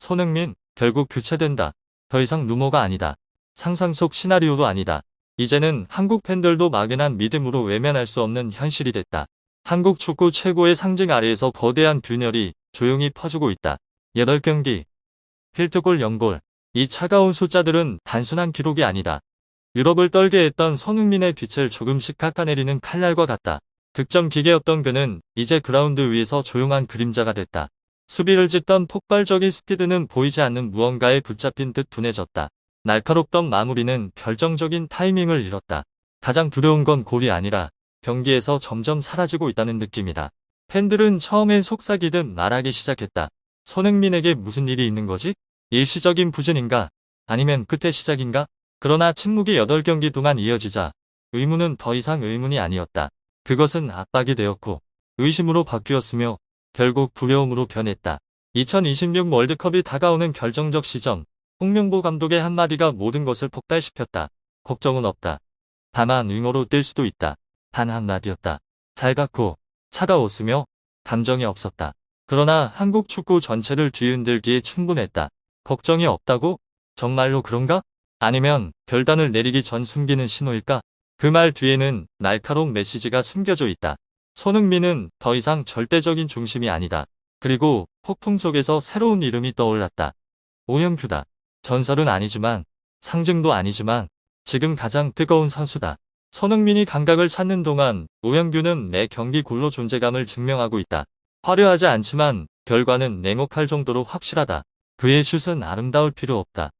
손흥민, 결국 교체된다. 더 이상 루머가 아니다. 상상 속 시나리오도 아니다. 이제는 한국 팬들도 막연한 믿음으로 외면할 수 없는 현실이 됐다. 한국 축구 최고의 상징 아래에서 거대한 균열이 조용히 퍼지고 있다. 8경기, 필드골 0골. 이 차가운 숫자들은 단순한 기록이 아니다. 유럽을 떨게 했던 손흥민의 빛을 조금씩 깎아내리는 칼날과 같다. 득점 기계였던 그는 이제 그라운드 위에서 조용한 그림자가 됐다. 수비를 짓던 폭발적인 스피드는 보이지 않는 무언가에 붙잡힌 듯 둔해졌다. 날카롭던 마무리는 결정적인 타이밍을 잃었다. 가장 두려운 건 골이 아니라 경기에서 점점 사라지고 있다는 느낌이다. 팬들은 처음엔 속삭이듯 말하기 시작했다. 손흥민에게 무슨 일이 있는 거지? 일시적인 부진인가? 아니면 끝의 시작인가? 그러나 침묵이 8경기 동안 이어지자 의문은 더 이상 의문이 아니었다. 그것은 압박이 되었고 의심으로 바뀌었으며 결국 두려움으로 변했다. 2026 월드컵이 다가오는 결정적 시점, 홍명보 감독의 한마디가 모든 것을 폭발시켰다. 걱정은 없다. 다만 응어로 뛸 수도 있다. 단 한마디였다. 살갑고 차가웠으며 감정이 없었다. 그러나 한국 축구 전체를 뒤흔들기에 충분했다. 걱정이 없다고? 정말로 그런가? 아니면 결단을 내리기 전 숨기는 신호일까? 그 말 뒤에는 날카로운 메시지가 숨겨져 있다. 손흥민은 더 이상 절대적인 중심이 아니다. 그리고 폭풍 속에서 새로운 이름이 떠올랐다. 오영규다. 전설은 아니지만 상징도 아니지만 지금 가장 뜨거운 선수다. 손흥민이 감각을 찾는 동안 오영규는 매 경기 골로 존재감을 증명하고 있다. 화려하지 않지만 결과는 냉혹할 정도로 확실하다. 그의 슛은 아름다울 필요 없다.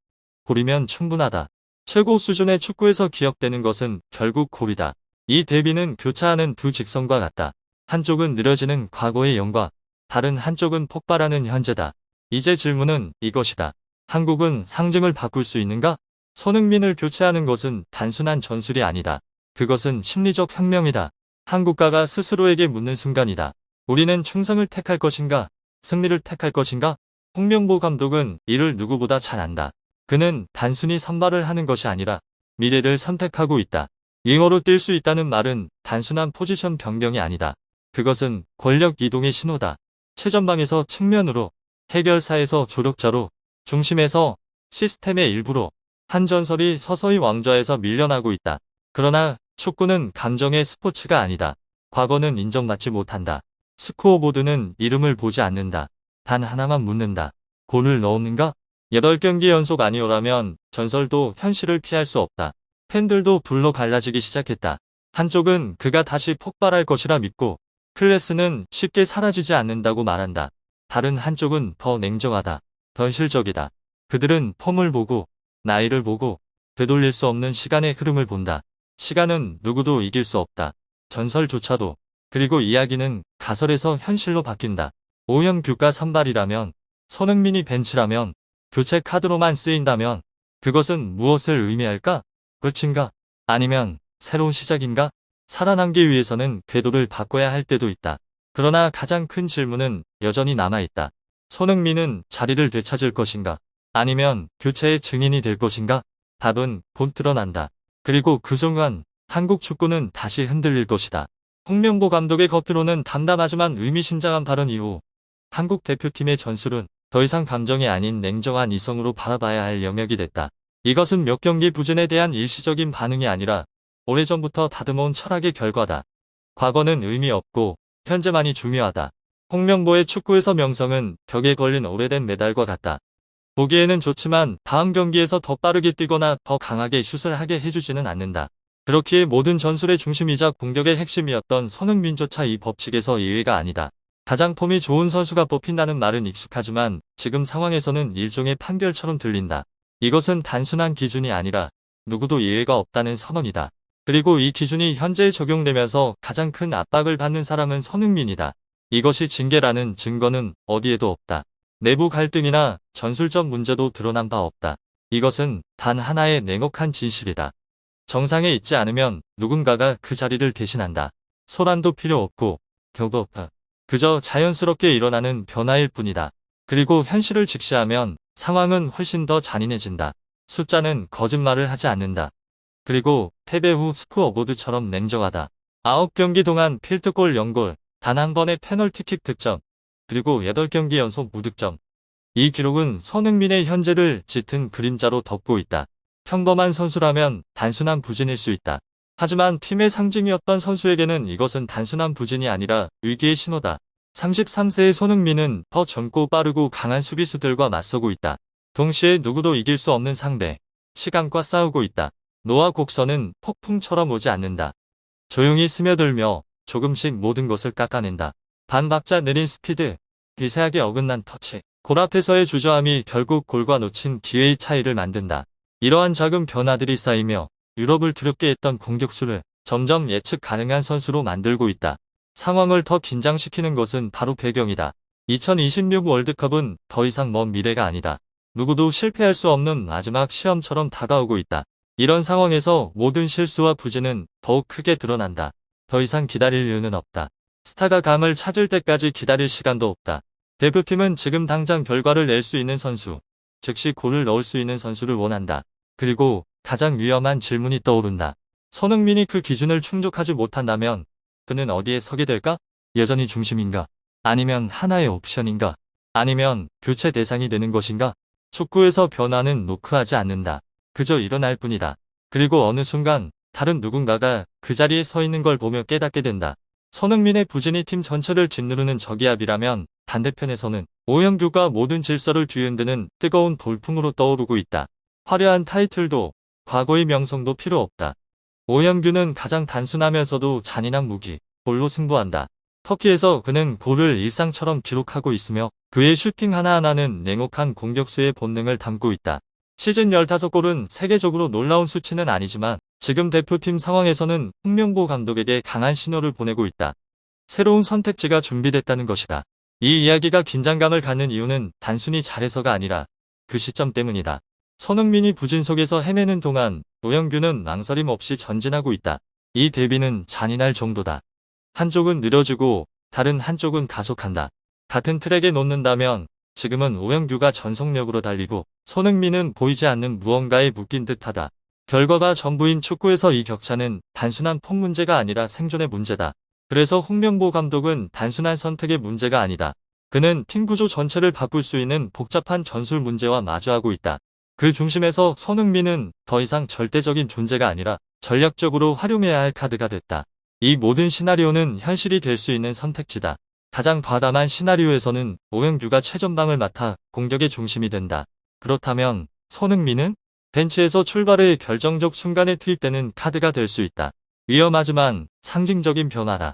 골이면 충분하다. 최고 수준의 축구에서 기억되는 것은 결국 골이다. 이 대비는 교차하는 두 직선과 같다. 한쪽은 느려지는 과거의 영광, 다른 한쪽은 폭발하는 현재다. 이제 질문은 이것이다. 한국은 상징을 바꿀 수 있는가? 손흥민을 교체하는 것은 단순한 전술이 아니다. 그것은 심리적 혁명이다. 한국가가 스스로에게 묻는 순간이다. 우리는 충성을 택할 것인가? 승리를 택할 것인가? 홍명보 감독은 이를 누구보다 잘 안다. 그는 단순히 선발을 하는 것이 아니라 미래를 선택하고 있다. 윙어로 뛸 수 있다는 말은 단순한 포지션 변경이 아니다. 그것은 권력 이동의 신호다. 최전방에서 측면으로, 해결사에서 조력자로, 중심에서 시스템의 일부로 한 전설이 서서히 왕좌에서 밀려나고 있다. 그러나 축구는 감정의 스포츠가 아니다. 과거는 인정받지 못한다. 스코어보드는 이름을 보지 않는다. 단 하나만 묻는다. 골을 넣었는가? 8경기 연속 아니오라면 전설도 현실을 피할 수 없다. 팬들도 둘로 갈라지기 시작했다. 한쪽은 그가 다시 폭발할 것이라 믿고 클래스는 쉽게 사라지지 않는다고 말한다. 다른 한쪽은 더 냉정하다. 더 현실적이다. 그들은 폼을 보고 나이를 보고 되돌릴 수 없는 시간의 흐름을 본다. 시간은 누구도 이길 수 없다. 전설조차도. 그리고 이야기는 가설에서 현실로 바뀐다. 오영규가 선발이라면, 손흥민이 벤치라면, 교체 카드로만 쓰인다면 그것은 무엇을 의미할까? 끝인가? 아니면 새로운 시작인가? 살아남기 위해서는 궤도를 바꿔야 할 때도 있다. 그러나 가장 큰 질문은 여전히 남아있다. 손흥민은 자리를 되찾을 것인가? 아니면 교체의 증인이 될 것인가? 답은 곧 드러난다. 그리고 그 순간 한국 축구는 다시 흔들릴 것이다. 홍명보 감독의 겉으로는 담담하지만 의미심장한 발언 이후 한국 대표팀의 전술은 더 이상 감정이 아닌 냉정한 이성으로 바라봐야 할 영역이 됐다. 이것은 몇 경기 부진에 대한 일시적인 반응이 아니라 오래전부터 다듬어온 철학의 결과다. 과거는 의미 없고 현재만이 중요하다. 홍명보의 축구에서 명성은 벽에 걸린 오래된 메달과 같다. 보기에는 좋지만 다음 경기에서 더 빠르게 뛰거나 더 강하게 슛을 하게 해주지는 않는다. 그렇기에 모든 전술의 중심이자 공격의 핵심이었던 손흥민조차 이 법칙에서 예외가 아니다. 가장 폼이 좋은 선수가 뽑힌다는 말은 익숙하지만 지금 상황에서는 일종의 판결처럼 들린다. 이것은 단순한 기준이 아니라 누구도 예외가 없다는 선언이다. 그리고 이 기준이 현재에 적용되면서 가장 큰 압박을 받는 사람은 손흥민이다. 이것이 징계라는 증거는 어디에도 없다. 내부 갈등이나 전술적 문제도 드러난 바 없다. 이것은 단 하나의 냉혹한 진실이다. 정상에 있지 않으면 누군가가 그 자리를 대신한다. 소란도 필요 없고 격도 없다. 그저 자연스럽게 일어나는 변화일 뿐이다. 그리고 현실을 직시하면 상황은 훨씬 더 잔인해진다. 숫자는 거짓말을 하지 않는다. 그리고 패배 후 스코어보드처럼 냉정하다. 9경기 동안 필드골 0골, 단 한 번의 페널티킥 득점, 그리고 8경기 연속 무득점. 이 기록은 손흥민의 현재를 짙은 그림자로 덮고 있다. 평범한 선수라면 단순한 부진일 수 있다. 하지만 팀의 상징이었던 선수에게는 이것은 단순한 부진이 아니라 위기의 신호다. 33세의 손흥민은 더 젊고 빠르고 강한 수비수들과 맞서고 있다. 동시에 누구도 이길 수 없는 상대, 시간과 싸우고 있다. 노아 곡선은 폭풍처럼 오지 않는다. 조용히 스며들며 조금씩 모든 것을 깎아낸다. 반박자 느린 스피드, 미세하게 어긋난 터치, 골 앞에서의 주저함이 결국 골과 놓친 기회의 차이를 만든다. 이러한 작은 변화들이 쌓이며 유럽을 두렵게 했던 공격수를 점점 예측 가능한 선수로 만들고 있다. 상황을 더 긴장시키는 것은 바로 배경이다. 2026 월드컵은 더 이상 먼 미래가 아니다. 누구도 실패할 수 없는 마지막 시험처럼 다가오고 있다. 이런 상황에서 모든 실수와 부진은 더욱 크게 드러난다. 더 이상 기다릴 이유는 없다. 스타가 감을 찾을 때까지 기다릴 시간도 없다. 대표팀은 지금 당장 결과를 낼 수 있는 선수, 즉시 골을 넣을 수 있는 선수를 원한다. 그리고 가장 위험한 질문이 떠오른다. 손흥민이 그 기준을 충족하지 못한다면 그는 어디에 서게 될까? 여전히 중심인가? 아니면 하나의 옵션인가? 아니면 교체 대상이 되는 것인가? 축구에서 변화는 노크하지 않는다. 그저 일어날 뿐이다. 그리고 어느 순간 다른 누군가가 그 자리에 서 있는 걸 보며 깨닫게 된다. 손흥민의 부진이 팀 전체를 짓누르는 저기압이라면 반대편에서는 오영규가 모든 질서를 뒤흔드는 뜨거운 돌풍으로 떠오르고 있다. 화려한 타이틀도 과거의 명성도 필요 없다. 오영규는 가장 단순하면서도 잔인한 무기, 골로 승부한다. 터키에서 그는 골을 일상처럼 기록하고 있으며 그의 슈팅 하나하나는 냉혹한 공격수의 본능을 담고 있다. 시즌 15골은 세계적으로 놀라운 수치는 아니지만 지금 대표팀 상황에서는 홍명보 감독에게 강한 신호를 보내고 있다. 새로운 선택지가 준비됐다는 것이다. 이 이야기가 긴장감을 갖는 이유는 단순히 잘해서가 아니라 그 시점 때문이다. 손흥민이 부진 속에서 헤매는 동안 오영규는 망설임 없이 전진하고 있다. 이 대비는 잔인할 정도다. 한쪽은 느려지고 다른 한쪽은 가속한다. 같은 트랙에 놓는다면 지금은 오영규가 전속력으로 달리고 손흥민은 보이지 않는 무언가에 묶인 듯하다. 결과가 전부인 축구에서 이 격차는 단순한 폼 문제가 아니라 생존의 문제다. 그래서 홍명보 감독은 단순한 선택의 문제가 아니다. 그는 팀 구조 전체를 바꿀 수 있는 복잡한 전술 문제와 마주하고 있다. 그 중심에서 손흥민은 더 이상 절대적인 존재가 아니라 전략적으로 활용해야 할 카드가 됐다. 이 모든 시나리오는 현실이 될 수 있는 선택지다. 가장 과감한 시나리오에서는 오영규가 최전방을 맡아 공격의 중심이 된다. 그렇다면 손흥민은 벤치에서 출발의 결정적 순간에 투입되는 카드가 될 수 있다. 위험하지만 상징적인 변화다.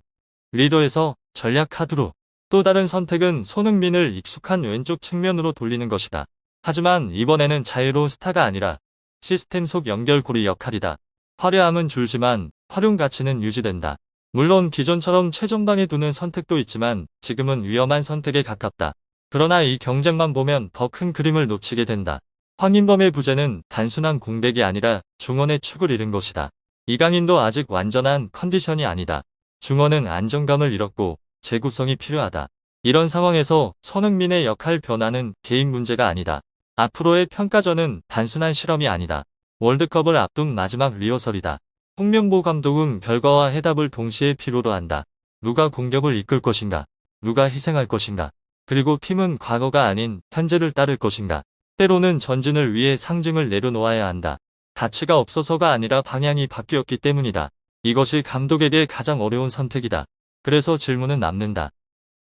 리더에서 전략 카드로 또 다른 선택은 손흥민을 익숙한 왼쪽 측면으로 돌리는 것이다. 하지만 이번에는 자유로운 스타가 아니라 시스템 속 연결고리 역할이다. 화려함은 줄지만 활용 가치는 유지된다. 물론 기존처럼 최전방에 두는 선택도 있지만 지금은 위험한 선택에 가깝다. 그러나 이 경쟁만 보면 더 큰 그림을 놓치게 된다. 황인범의 부재는 단순한 공백이 아니라 중원의 축을 잃은 것이다. 이강인도 아직 완전한 컨디션이 아니다. 중원은 안정감을 잃었고 재구성이 필요하다. 이런 상황에서 손흥민의 역할 변화는 개인 문제가 아니다. 앞으로의 평가전은 단순한 실험이 아니다. 월드컵을 앞둔 마지막 리허설이다. 홍명보 감독은 결과와 해답을 동시에 필요로 한다. 누가 공격을 이끌 것인가? 누가 희생할 것인가? 그리고 팀은 과거가 아닌 현재를 따를 것인가? 때로는 전진을 위해 상징을 내려놓아야 한다. 가치가 없어서가 아니라 방향이 바뀌었기 때문이다. 이것이 감독에게 가장 어려운 선택이다. 그래서 질문은 남는다.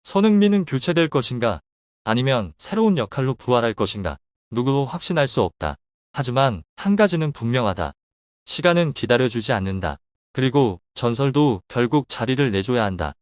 손흥민은 교체될 것인가? 아니면 새로운 역할로 부활할 것인가? 누구도 확신할 수 없다. 하지만 한 가지는 분명하다. 시간은 기다려주지 않는다. 그리고 전설도 결국 자리를 내줘야 한다.